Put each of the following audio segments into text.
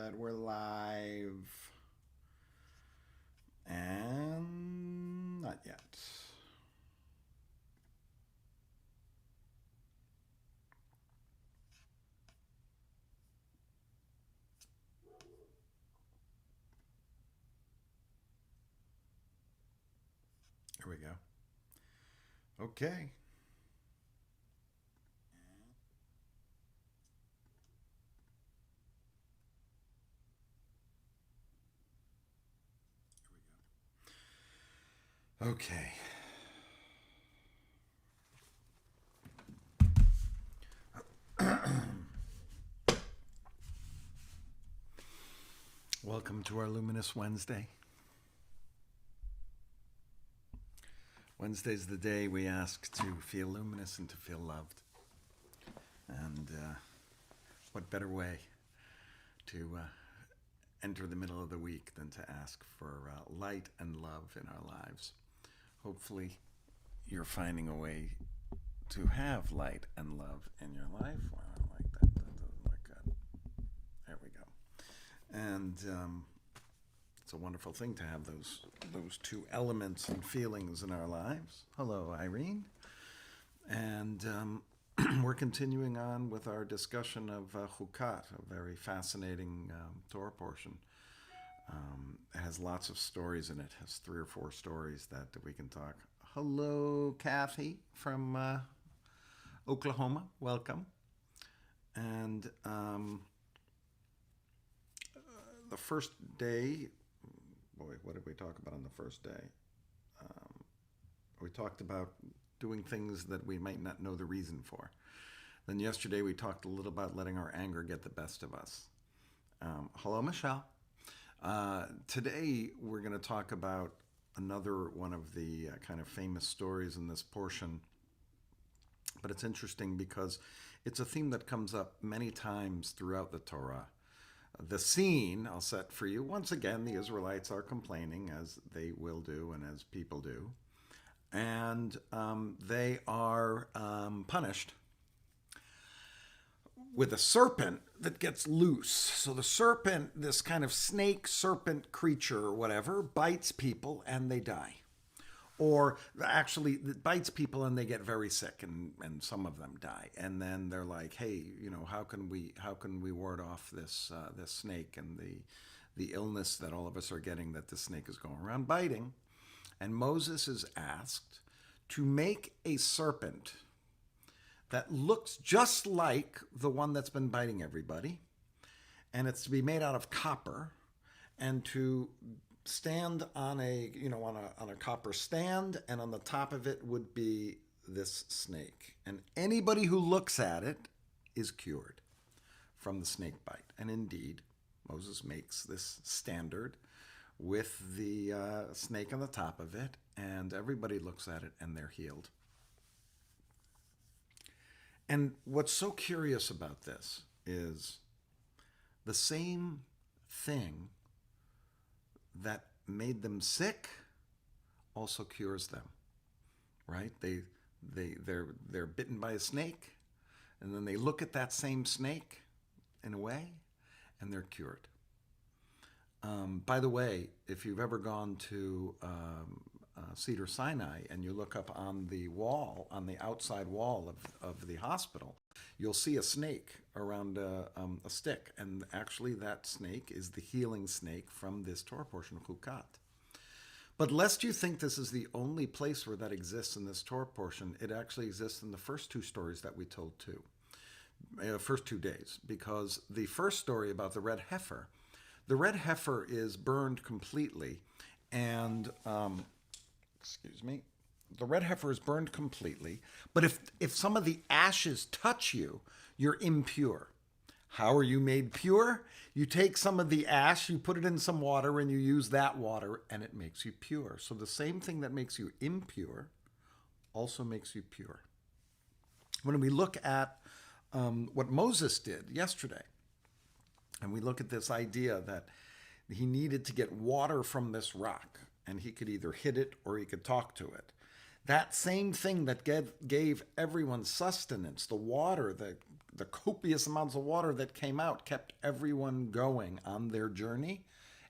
that we're live. And not yet. Here we go. Okay. Okay. Welcome to our Luminous Wednesday. Wednesday's the day we ask to feel luminous and to feel loved. And what better way to enter the middle of the week than to ask for light and love in our lives? Hopefully, you're finding a way to have light and love in your life. Well, I don't like that. That doesn't look good. There we go. And it's a wonderful thing to have those two elements and feelings in our lives. Hello, Irene. And we're continuing on with our discussion of Chukat, a very fascinating Torah portion. It has lots of stories in it. It has 3 or 4 stories that we can talk. Hello, Kathy from Oklahoma. Welcome. And the first day, boy, what did we talk about on the first day? We talked about doing things that we might not know the reason for. Then yesterday we talked a little about letting our anger get the best of us. Hello, Michelle. Today we're going to talk about another one of the kind of famous stories in this portion. But it's interesting because it's a theme that comes up many times throughout the Torah. The scene I'll set for you. Once again, the Israelites are complaining, as they will do and as people do. And they are punished with a serpent that gets loose. So the serpent, this kind of snake serpent creature or whatever, bites people and they die. Or actually it bites people and they get very sick and some of them die. And then they're like, hey, how can we ward off this snake and the illness that all of us are getting, that the snake is going around biting? And Moses is asked to make a serpent that looks just like the one that's been biting everybody, and it's to be made out of copper, and to stand on a copper stand, and on the top of it would be this snake, and anybody who looks at it is cured from the snake bite. And indeed, Moses makes this standard with the snake on the top of it, and everybody looks at it and they're healed. And what's so curious about this is the same thing that made them sick also cures them, right? They're bitten by a snake, and then they look at that same snake in a way, and they're cured. By the way, if you've ever gone to Cedar Sinai and you look up on the wall, on the outside wall of the hospital, you'll see a snake around a stick. And actually that snake is the healing snake from this Torah portion of Chukat. But lest you think this is the only place where that exists in this Torah portion, it actually exists in the first 2 stories that we told too. First 2 days. Because the first story about the red heifer is burned completely, and the red heifer is burned completely. But if some of the ashes touch you, you're impure. How are you made pure? You take some of the ash, you put it in some water, and you use that water, and it makes you pure. So the same thing that makes you impure also makes you pure. When we look at what Moses did yesterday, and we look at this idea that he needed to get water from this rock, and he could either hit it or he could talk to it. That same thing that gave everyone sustenance, the water the copious amounts of water that came out kept everyone going on their journey.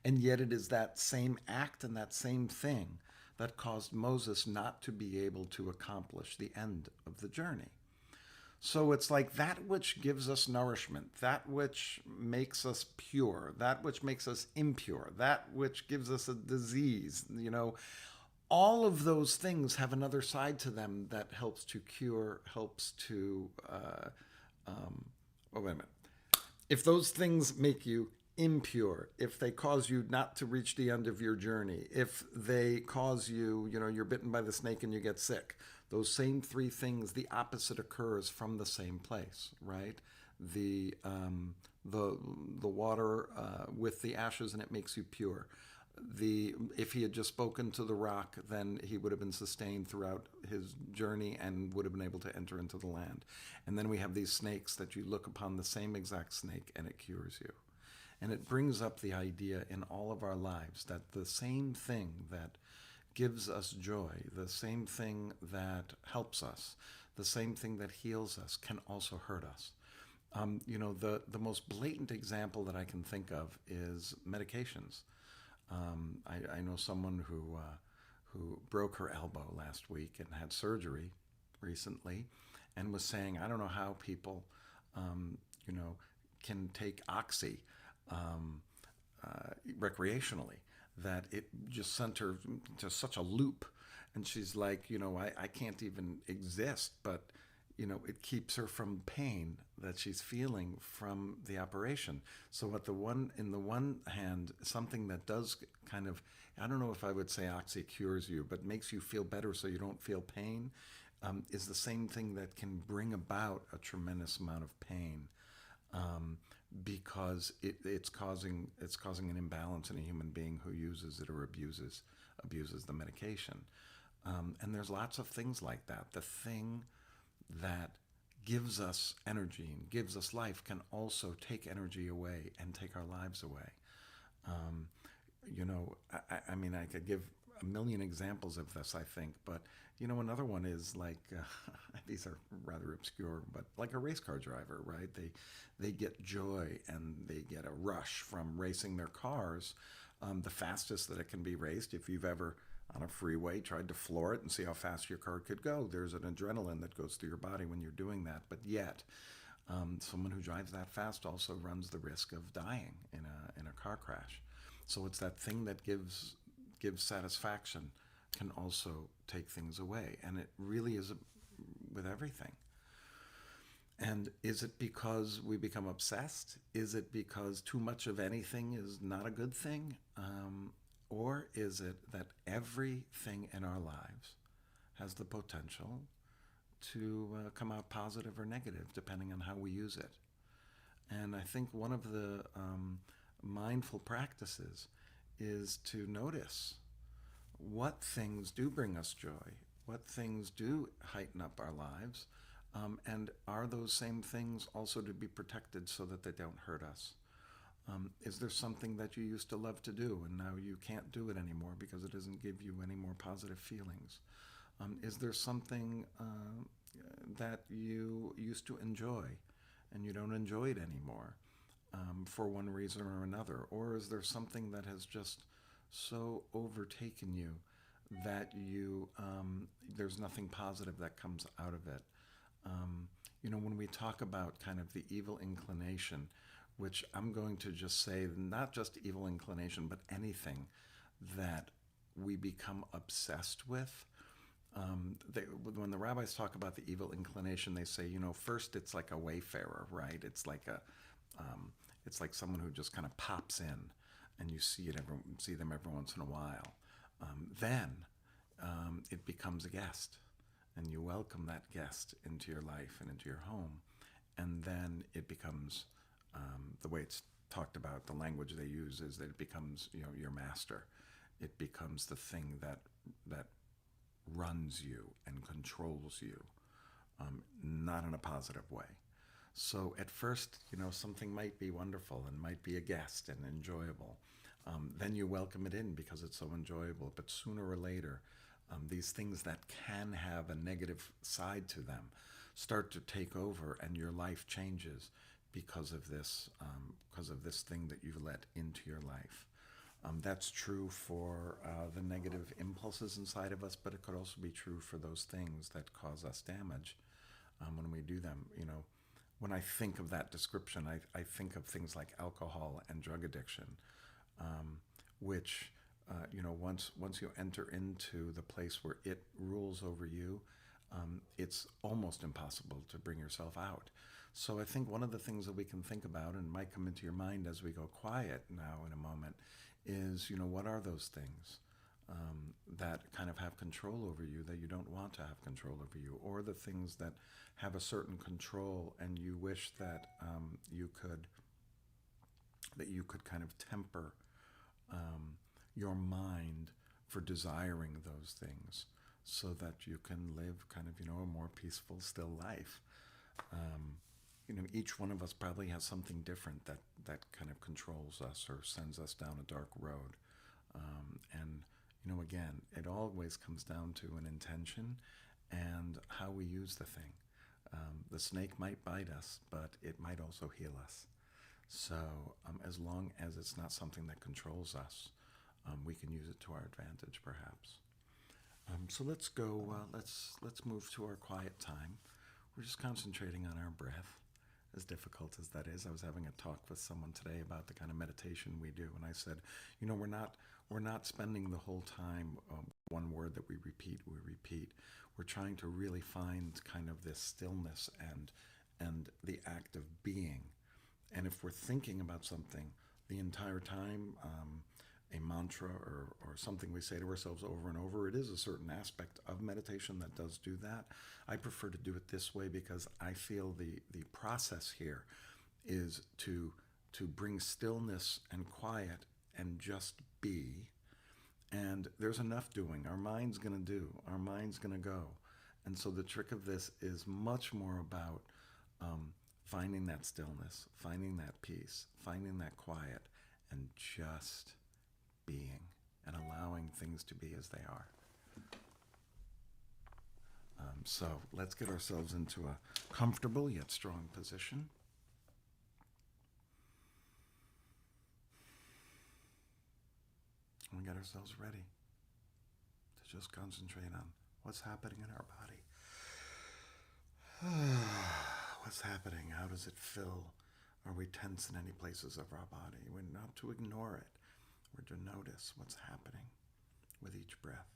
And yet it is that same act and that same thing that caused Moses not to be able to accomplish the end of the journey. So it's like that which gives us nourishment, that which makes us pure, that which makes us impure, that which gives us a disease, all of those things have another side to them that helps to cure, helps to, oh, wait a minute. If those things make you impure, if they cause you not to reach the end of your journey, if they cause you, you're bitten by the snake and you get sick, those same three things, the opposite occurs from the same place, right? The water with the ashes and it makes you pure. If he had just spoken to the rock, then he would have been sustained throughout his journey and would have been able to enter into the land. And then we have these snakes that you look upon the same exact snake and it cures you. And it brings up the idea in all of our lives that the same thing that gives us joy, the same thing that helps us, the same thing that heals us can also hurt us. The most blatant example that I can think of is medications. I know someone who broke her elbow last week and had surgery recently, and was saying, I don't know how people, can take Oxy recreationally, that it just sent her to such a loop. And she's like, I can't even exist, but, it keeps her from pain that she's feeling from the operation. So in the one hand, something that does kind of, I don't know if I would say Oxy cures you, but makes you feel better so you don't feel pain, is the same thing that can bring about a tremendous amount of pain. Because it's causing an imbalance in a human being who uses it or abuses the medication. And there's lots of things like that. The thing that gives us energy and gives us life can also take energy away and take our lives away. I mean, I could give a million examples of this, I think, but another one is like these are rather obscure, but like a race car driver, right? They get joy and they get a rush from racing their cars, the fastest that it can be raced. If you've ever on a freeway tried to floor it and see how fast your car could go, there's an adrenaline that goes through your body when you're doing that. But yet, someone who drives that fast also runs the risk of dying in a car crash. So it's that thing that gives satisfaction can also take things away. And it really is with everything. And is it because we become obsessed? Is it because too much of anything is not a good thing? Or is it that everything in our lives has the potential to come out positive or negative, depending on how we use it? And I think one of the mindful practices is to notice what things do bring us joy, what things do heighten up our lives, and are those same things also to be protected so that they don't hurt us? Is there something that you used to love to do and now you can't do it anymore because it doesn't give you any more positive feelings? Is there something that you used to enjoy and you don't enjoy it anymore for one reason or another? Or is there something that has just so overtaken you that there's nothing positive that comes out of it? When we talk about kind of the evil inclination, which I'm going to just say, not just evil inclination, but anything that we become obsessed with. When the rabbis talk about the evil inclination, they say, first it's like a wayfarer, right? It's like someone who just kind of pops in, and you see them every once in a while. Then it becomes a guest, and you welcome that guest into your life and into your home, and then it becomes the way it's talked about. The language they use is that it becomes your master. It becomes the thing that runs you and controls you, not in a positive way. So at first, something might be wonderful and might be a guest and enjoyable. Then you welcome it in because it's so enjoyable. But sooner or later, these things that can have a negative side to them, start to take over, and your life changes because of this thing that you let into your life. That's true for the negative impulses inside of us, but it could also be true for those things that cause us damage when we do them. When I think of that description, I think of things like alcohol and drug addiction, which once you enter into the place where it rules over you, it's almost impossible to bring yourself out. So I think one of the things that we can think about, and might come into your mind as we go quiet now in a moment, is what are those things that kind of have control over you that you don't want to have control over you, or the things that have a certain control and you wish that you could kind of temper your mind for desiring those things so that you can live kind of a more peaceful, still life. Each one of us probably has something different that kind of controls us or sends us down a dark road. And again, it always comes down to an intention and how we use the thing. The snake might bite us, but it might also heal us. So as long as it's not something that controls us, we can use it to our advantage, perhaps. So let's go. Let's move to our quiet time. We're just concentrating on our breath, as difficult as that is. I was having a talk with someone today about the kind of meditation we do, and I said, we're not spending the whole time one word that we repeat. We're trying to really find kind of this stillness and the act of being. And if we're thinking about something the entire time, a mantra or something we say to ourselves over and over, it is a certain aspect of meditation that does do that. I prefer to do it this way because I feel the process here is to bring stillness and quiet and just be. And there's enough doing. Our mind's going to do. Our mind's going to go. And so the trick of this is much more about finding that stillness, finding that peace, finding that quiet, and just being and allowing things to be as they are. So let's get ourselves into a comfortable yet strong position. And we get ourselves ready to just concentrate on what's happening in our body. What's happening? How does it feel? Are we tense in any places of our body? We're not to ignore it. We're to notice what's happening with each breath.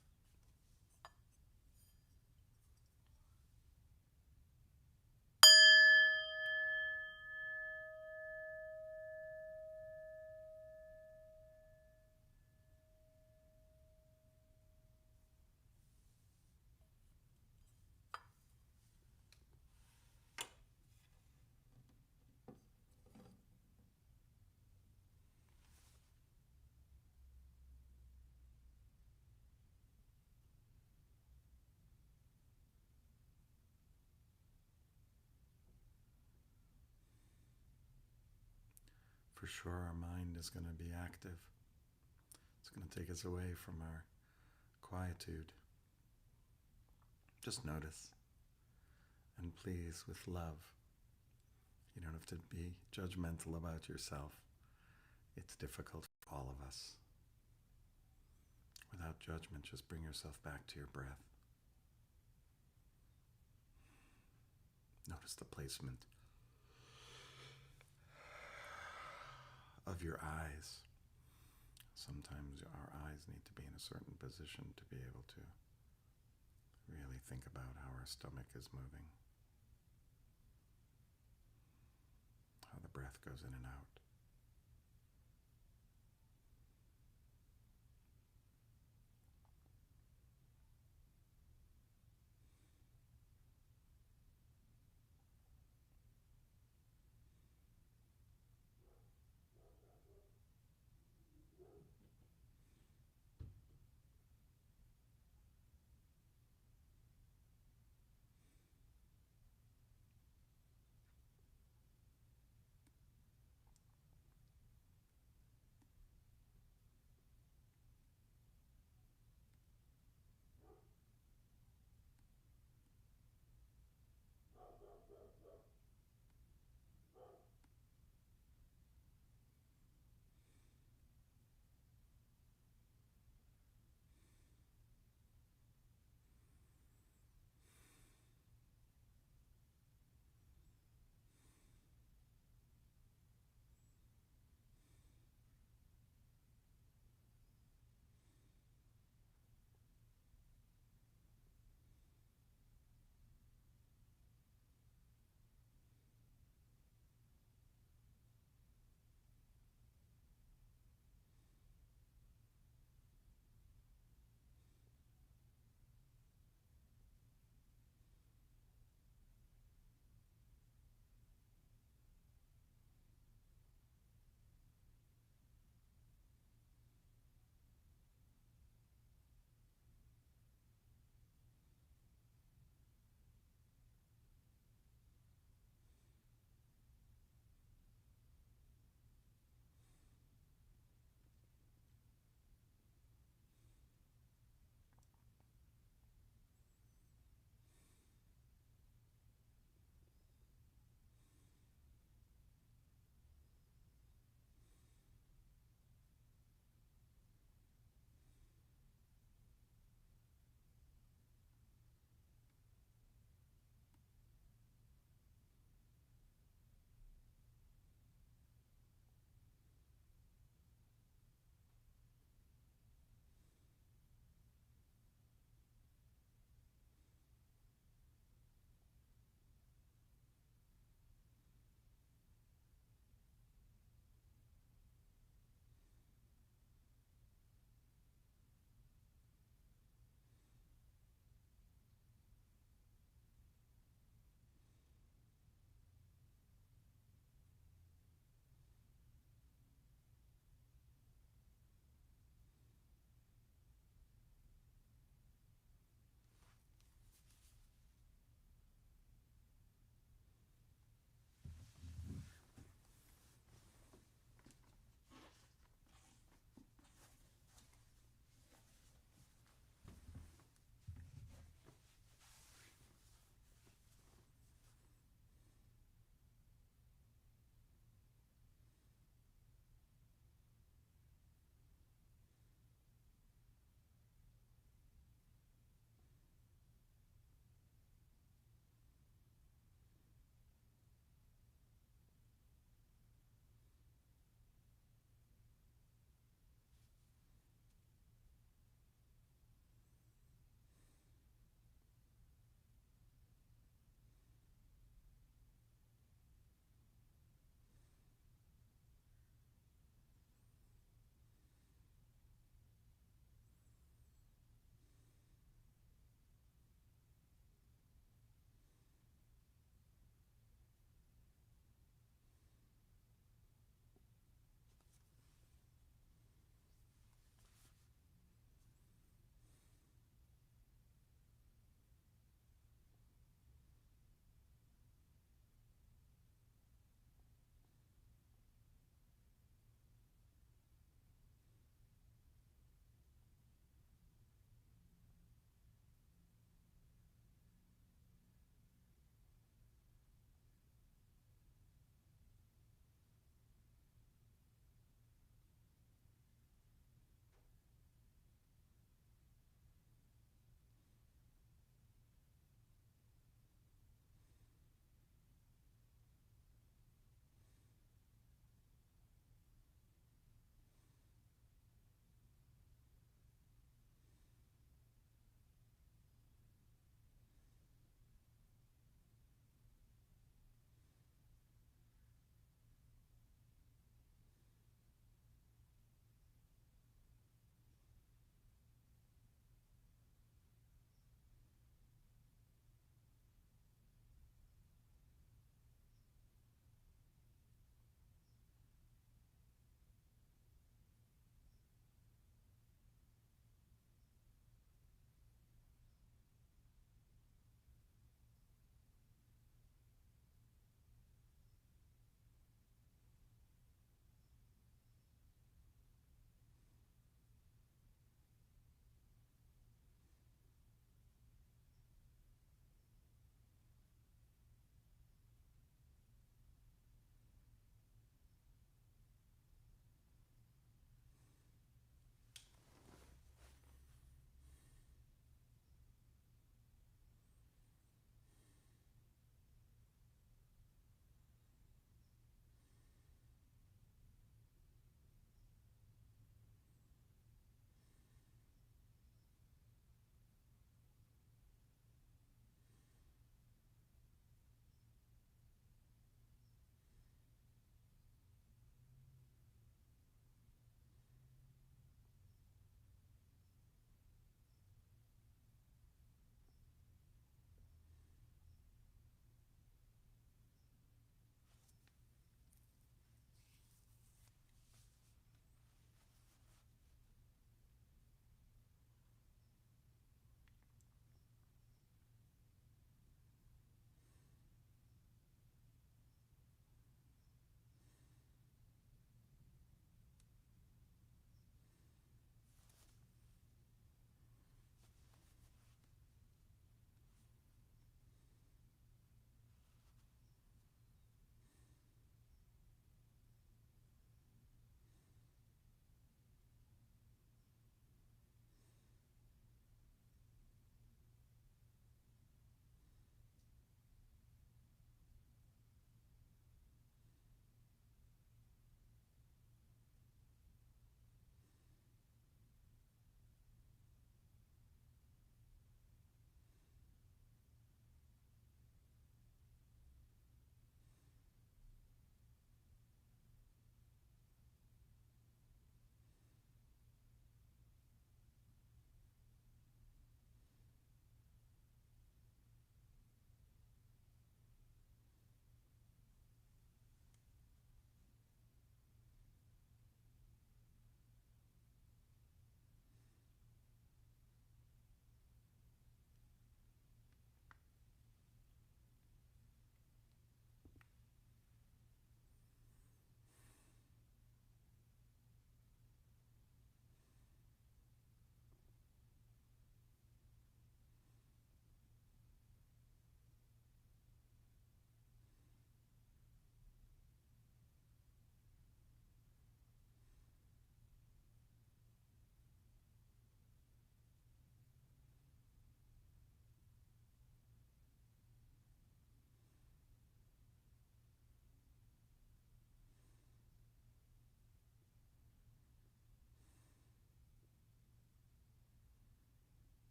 For sure, our mind is going to be active. It's going to take us away from our quietude. Just notice. And please, with love. You don't have to be judgmental about yourself. It's difficult for all of us. Without judgment, just bring yourself back to your breath. Notice the placement of your eyes. Sometimes our eyes need to be in a certain position to be able to really think about how our stomach is moving, how the breath goes in and out.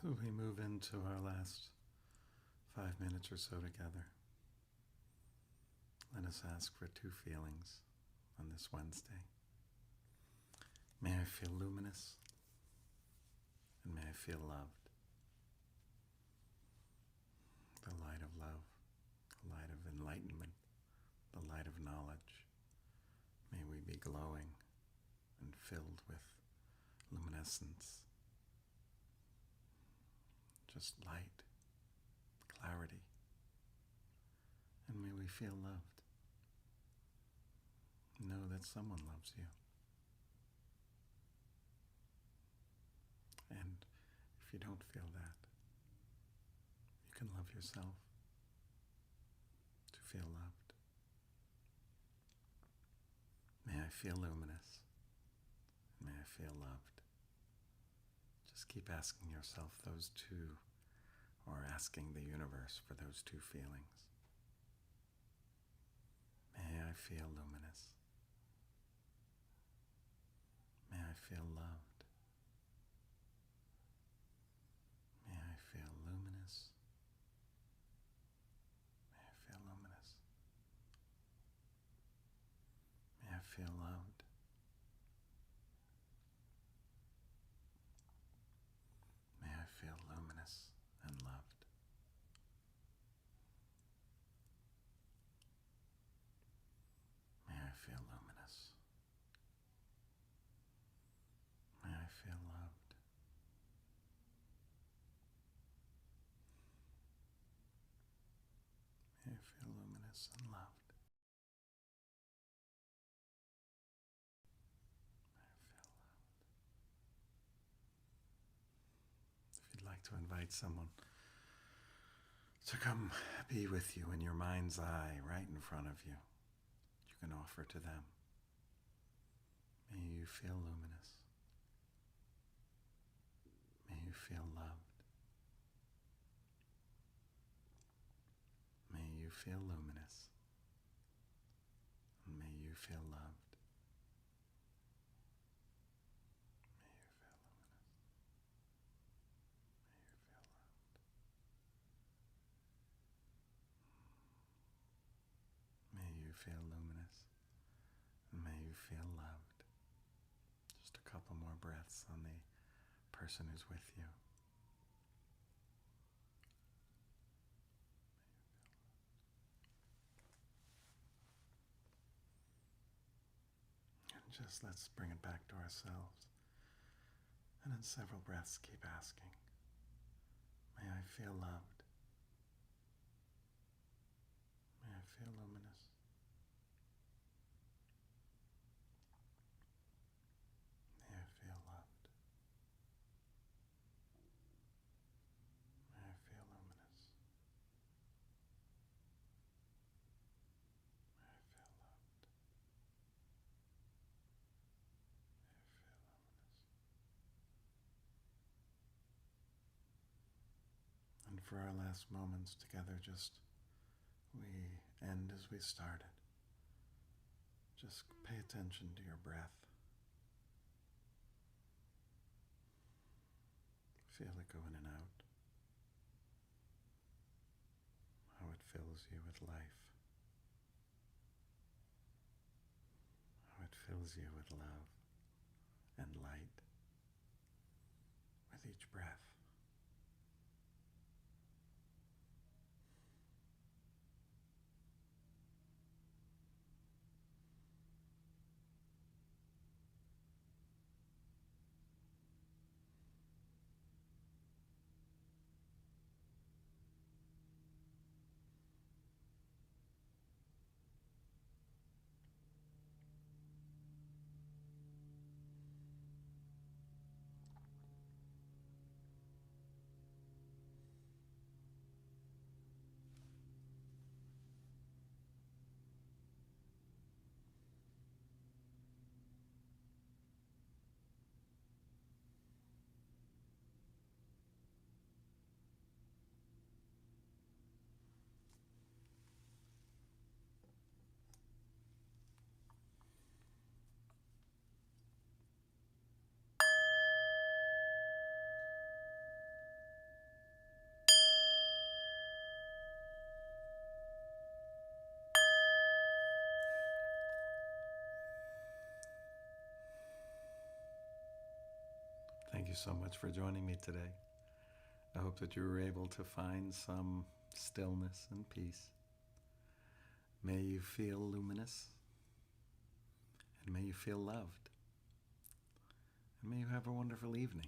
As we move into our last 5 minutes or so together, let us ask for two feelings on this Wednesday. May I feel luminous, and may I feel loved. The light of love, the light of enlightenment, the light of knowledge. May we be glowing and filled with luminescence. Just light, clarity. And may we feel loved. Know that someone loves you. And if you don't feel that, you can love yourself to feel loved. May I feel luminous. May I feel loved. Just keep asking yourself those two, or asking the universe for those two feelings. May I feel luminous. May I feel loved. May I feel luminous. May I feel luminous. May I feel loved. May I feel luminous and loved. May I feel luminous. May I feel loved. May I feel luminous and loved. If you'd like to invite someone to come be with you in your mind's eye right in front of you, you can offer to them. May you feel luminous. May you feel loved. May you feel luminous. And may you feel loved. May you feel luminous. May you feel loved. May you feel luminous. And may you feel loved. Just a couple more breaths on the person who's with you. And just let's bring it back to ourselves. And in several breaths, keep asking, may I feel loved? May I feel luminous? May I feel loved? May I feel luminous? May I feel loved? May I feel luminous? And for our last moments together, just we end as we started. Just pay attention to your breath. Feel it go in and out. How it fills you with life. How it fills you with love and light with each breath. Thank you so much for joining me today. I hope that you were able to find some stillness and peace. May you feel luminous, and may you feel loved, and may you have a wonderful evening.